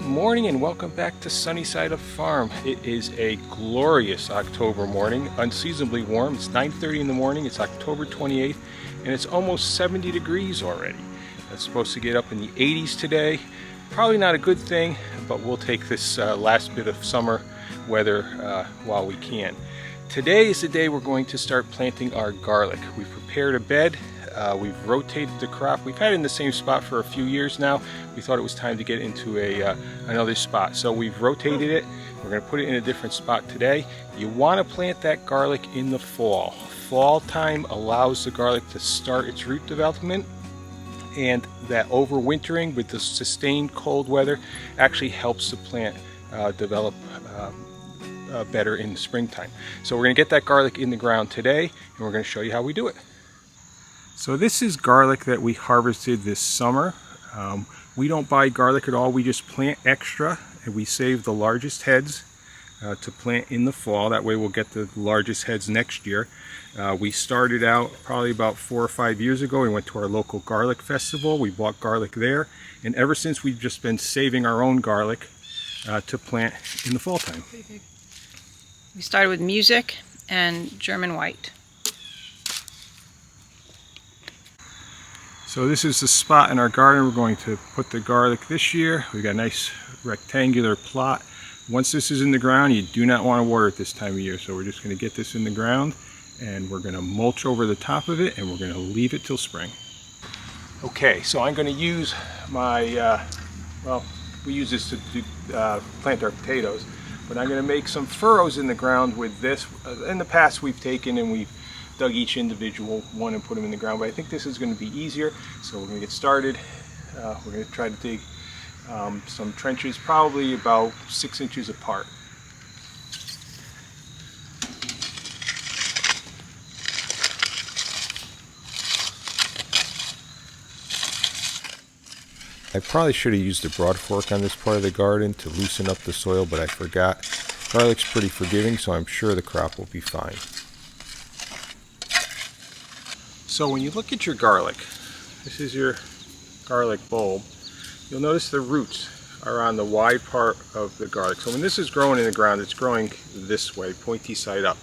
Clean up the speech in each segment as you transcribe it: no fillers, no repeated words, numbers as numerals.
morning and welcome back to Sunnyside Farm. It is a glorious October morning, unseasonably warm. It's 9:30 in the morning, it's October 28th, and it's almost 70 degrees already. It's supposed to get up in the 80s today. Probably not a good thing, but we'll take this last bit of summer weather while we can. Today is the day we're going to start planting our garlic. We've prepared a bed. We've rotated the crop. We've had it in the same spot for a few years now. We thought it was time to get into another spot. So we've rotated it. We're going to put it in a different spot today. You want to plant that garlic in the fall. Fall time allows the garlic to start its root development, and that overwintering with the sustained cold weather actually helps the plant develop better in the springtime. So we're going to get that garlic in the ground today, and we're going to show you how we do it. So this is garlic that we harvested this summer. We don't buy garlic at all. We just plant extra, and we save the largest heads to plant in the fall. That way we'll get the largest heads next year. We started out probably about 4 or 5 years ago. We went to our local garlic festival. We bought garlic there, and ever since we've just been saving our own garlic to plant in the fall time. We started with Music and German White. So this is the spot in our garden we're going to put the garlic this year. We've got a nice rectangular plot. Once this is in the ground, you do not want to water it this time of year. So we're just going to get this in the ground, and we're going to mulch over the top of it, and we're going to leave it till spring. Okay, so I'm going to use my, we use this to plant our potatoes, but I'm going to make some furrows in the ground with this. In the past we've taken and we've dug each individual one and put them in the ground, but I think this is going to be easier. So we're going to get started. We're going to try to dig some trenches, probably about 6 inches apart. I probably should have used a broad fork on this part of the garden to loosen up the soil, but I forgot. Garlic's pretty forgiving, so I'm sure the crop will be fine. So when you look at your garlic, this is your garlic bulb, you'll notice the roots are on the wide part of the garlic. So when this is growing in the ground, it's growing this way, pointy side up.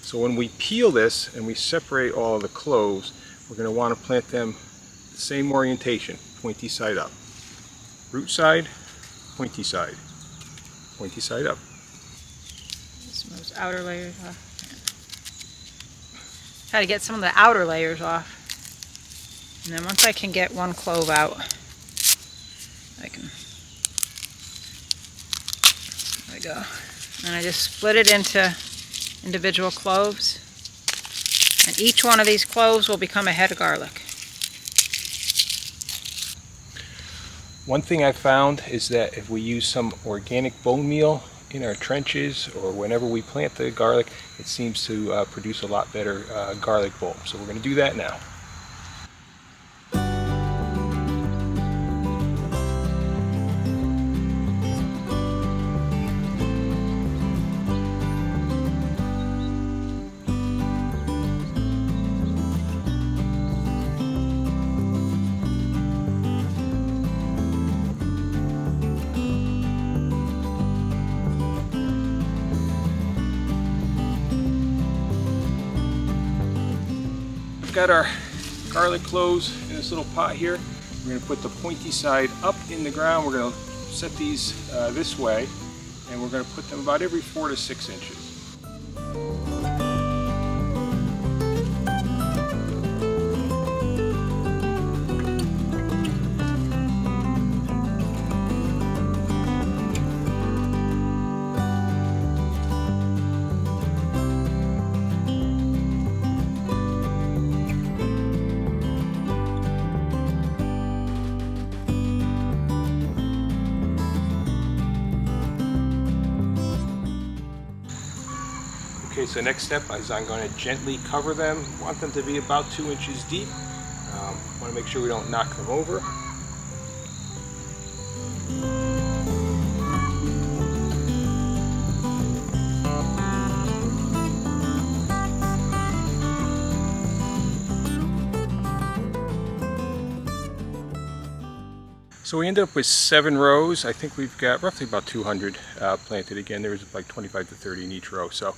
So when we peel this and we separate all of the cloves, we're going to want to plant them the same orientation, pointy side up. Root side, pointy side up. Some of those outer layers off. Try to get some of the outer layers off. And then once I can get one clove out, there we go. And I just split it into individual cloves. And each one of these cloves will become a head of garlic. One thing I found is that if we use some organic bone meal in our trenches or whenever we plant the garlic, it seems to produce a lot better garlic bulb. So we're going to do that now. Got our garlic cloves in this little pot here. We're going to put the pointy side up in the ground. We're going to set these this way, and we're going to put them about every 4 to 6 inches. Okay, so next step is I'm going to gently cover them. I want them to be about 2 inches deep. Want to make sure we don't knock them over. So we end up with 7 rows. I think we've got roughly about 200 planted. Again, there was like 25 to 30 in each row. So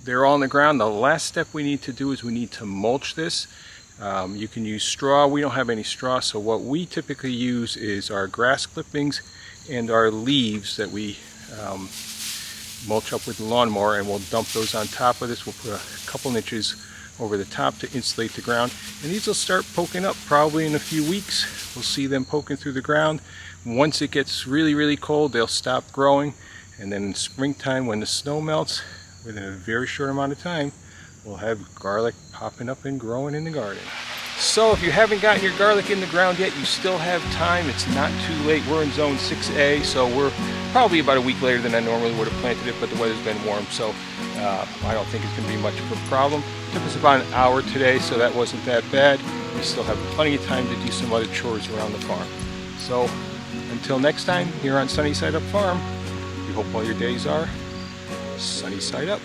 they're all in the ground. The last step we need to do is we need to mulch this. You can use straw. We don't have any straw, so what we typically use is our grass clippings and our leaves that we mulch up with the lawnmower, and we'll dump those on top of this. We'll put a couple niches over the top to insulate the ground, and these will start poking up probably in a few weeks. We'll see them poking through the ground. Once it gets really cold, they'll stop growing, and then in springtime when the snow melts, within a very short amount of time, we'll have garlic popping up and growing in the garden. So if you haven't gotten your garlic in the ground yet, you still have time. It's not too late. We're in zone 6A, so we're probably about a week later than I normally would have planted it, but the weather's been warm, so I don't think it's going to be much of a problem. It took us about an hour today, so that wasn't that bad. We still have plenty of time to do some other chores around the farm. So until next time, here on Sunny Side Up Farm, we hope all your days are sunny side up.